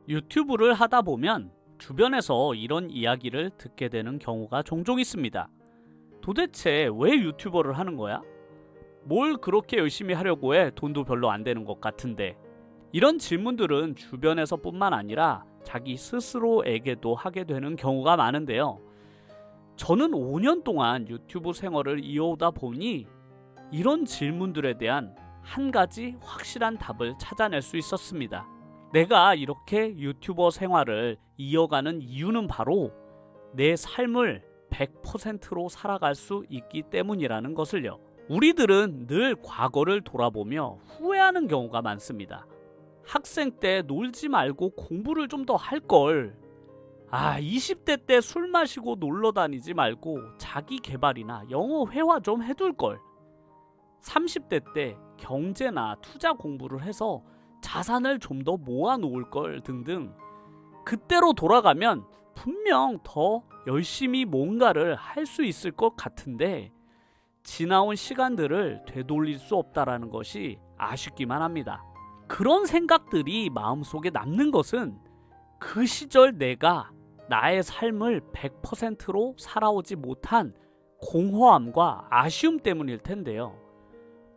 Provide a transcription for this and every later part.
유튜브를 하다 보면 주변에서 이런 이야기를 듣게 되는 경우가 종종 있습니다. 도대체 왜 유튜버를 하는 거야? 뭘 그렇게 열심히 하려고 해? 돈도 별로 안 되는 것 같은데. 이런 질문들은 주변에서 뿐만 아니라 자기 스스로에게도 하게 되는 경우가 많은데요. 저는 5년 동안 유튜브 생활을 이어오다 보니 이런 질문들에 대한 한 가지 확실한 답을 찾아낼 수 있었습니다. 내가 이렇게 유튜버 생활을 이어가는 이유는 바로 내 삶을 100%로 살아갈 수 있기 때문이라는 것을요. 우리들은 늘 과거를 돌아보며 후회하는 경우가 많습니다. 학생 때 놀지 말고 공부를 좀 더 할 걸. 20대 때 술 마시고 놀러 다니지 말고 자기 개발이나 영어 회화 좀 해둘 걸. 30대 때 경제나 투자 공부를 해서 자산을 좀 더 모아 놓을 걸 등등. 그때로 돌아가면 분명 더 열심히 뭔가를 할 수 있을 것 같은데 지나온 시간들을 되돌릴 수 없다라는 것이 아쉽기만 합니다. 그런 생각들이 마음속에 남는 것은 그 시절 내가 나의 삶을 100%로 살아오지 못한 공허함과 아쉬움 때문일 텐데요.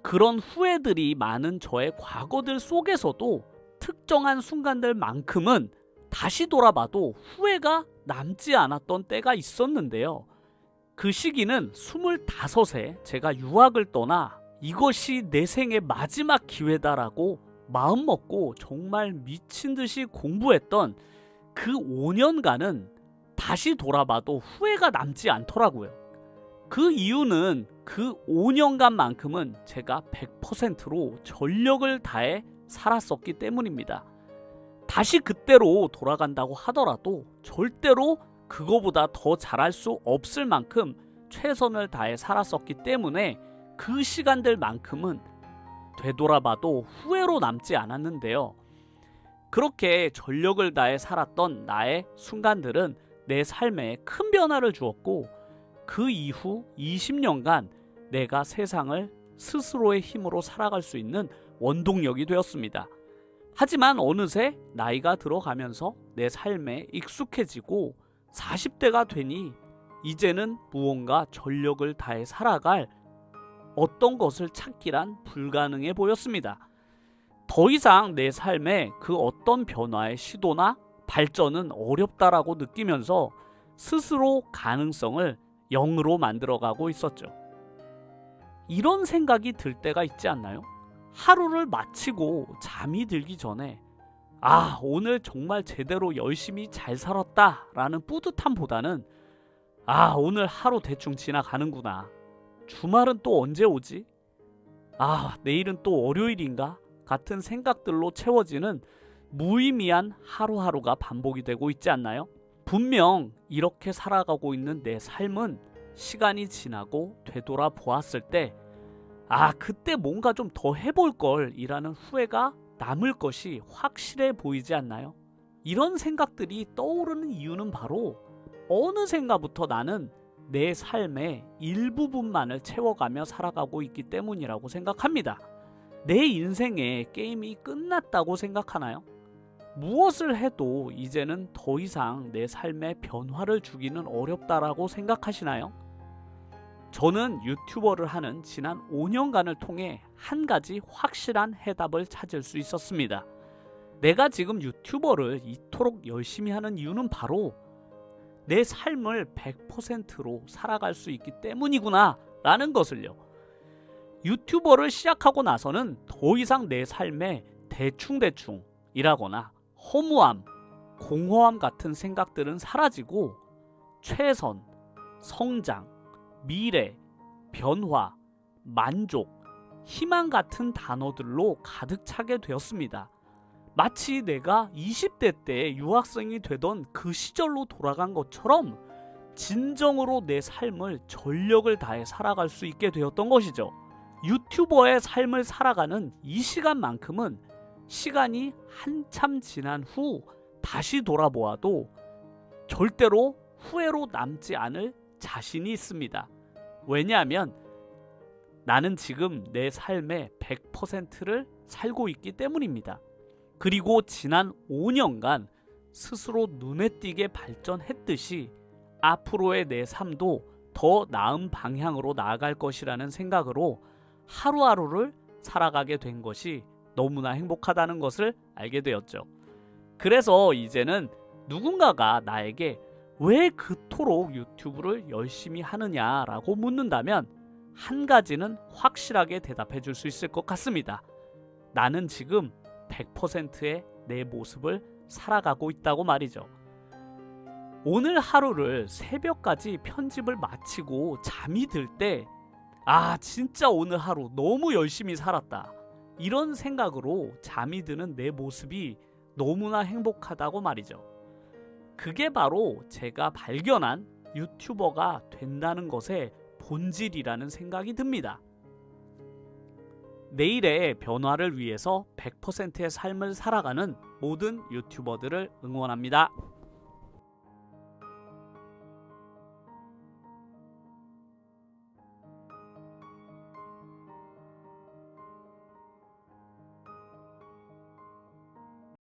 그런 후회들이 많은 저의 과거들 속에서도 특정한 순간들만큼은 다시 돌아봐도 후회가 남지 않았던 때가 있었는데요. 그 시기는 25세 제가 유학을 떠나 이것이 내 생의 마지막 기회다라고 마음먹고 정말 미친 듯이 공부했던 그 5년간은 다시 돌아봐도 후회가 남지 않더라고요. 그 이유는 그 5년간만큼은 제가 100%로 전력을 다해 살았었기 때문입니다. 다시 그때로 돌아간다고 하더라도 절대로 그거보다 더 잘할 수 없을 만큼 최선을 다해 살았었기 때문에 그 시간들만큼은 되돌아봐도 후회로 남지 않았는데요. 그렇게 전력을 다해 살았던 나의 순간들은 내 삶에 큰 변화를 주었고 그 이후 20년간 내가 세상을 스스로의 힘으로 살아갈 수 있는 원동력이 되었습니다. 하지만 어느새 나이가 들어가면서 내 삶에 익숙해지고 40대가 되니 이제는 무언가 전력을 다해 살아갈 어떤 것을 찾기란 불가능해 보였습니다. 더 이상 내 삶에 그 어떤 변화의 시도나 발전은 어렵다라고 느끼면서 스스로 가능성을 0으로 만들어가고 있었죠. 이런 생각이 들 때가 있지 않나요? 하루를 마치고 잠이 들기 전에 오늘 정말 제대로 열심히 잘 살았다라는 뿌듯함보다는 오늘 하루 대충 지나가는구나. 주말은 또 언제 오지? 내일은 또 월요일인가? 같은 생각들로 채워지는 무의미한 하루하루가 반복이 되고 있지 않나요? 분명 이렇게 살아가고 있는 내 삶은 시간이 지나고 되돌아 보았을 때 그때 뭔가 좀 더 해볼 걸 이라는 후회가 남을 것이 확실해 보이지 않나요? 이런 생각들이 떠오르는 이유는 바로 어느샌가부터 나는 내 삶의 일부분만을 채워가며 살아가고 있기 때문이라고 생각합니다. 내 인생의 게임이 끝났다고 생각하나요? 무엇을 해도 이제는 더 이상 내 삶에 변화를 주기는 어렵다라고 생각하시나요? 저는 유튜버를 하는 지난 5년간을 통해 한 가지 확실한 해답을 찾을 수 있었습니다. 내가 지금 유튜버를 이토록 열심히 하는 이유는 바로 내 삶을 100%로 살아갈 수 있기 때문이구나 라는 것을요. 유튜버를 시작하고 나서는 더 이상 내 삶에 대충대충 이라거나 허무함, 공허함 같은 생각들은 사라지고 최선, 성장, 미래, 변화, 만족, 희망 같은 단어들로 가득 차게 되었습니다. 마치 내가 20대 때 유학생이 되던 그 시절로 돌아간 것처럼 진정으로 내 삶을 전력을 다해 살아갈 수 있게 되었던 것이죠. 유튜버의 삶을 살아가는 이 시간만큼은 시간이 한참 지난 후 다시 돌아보아도 절대로 후회로 남지 않을 자신이 있습니다. 왜냐하면 나는 지금 내 삶의 100%를 살고 있기 때문입니다. 그리고 지난 5년간 스스로 눈에 띄게 발전했듯이 앞으로의 내 삶도 더 나은 방향으로 나아갈 것이라는 생각으로 하루하루를 살아가게 된 것이 너무나 행복하다는 것을 알게 되었죠. 그래서 이제는 누군가가 나에게 왜 그토록 유튜브를 열심히 하느냐라고 묻는다면 한 가지는 확실하게 대답해 줄 수 있을 것 같습니다. 나는 지금 100%의 내 모습을 살아가고 있다고 말이죠. 오늘 하루를 새벽까지 편집을 마치고 잠이 들 때 진짜 오늘 하루 너무 열심히 살았다. 이런 생각으로 잠이 드는 내 모습이 너무나 행복하다고 말이죠. 그게 바로 제가 발견한 유튜버가 된다는 것의 본질이라는 생각이 듭니다. 내일의 변화를 위해서 100%의 삶을 살아가는 모든 유튜버들을 응원합니다.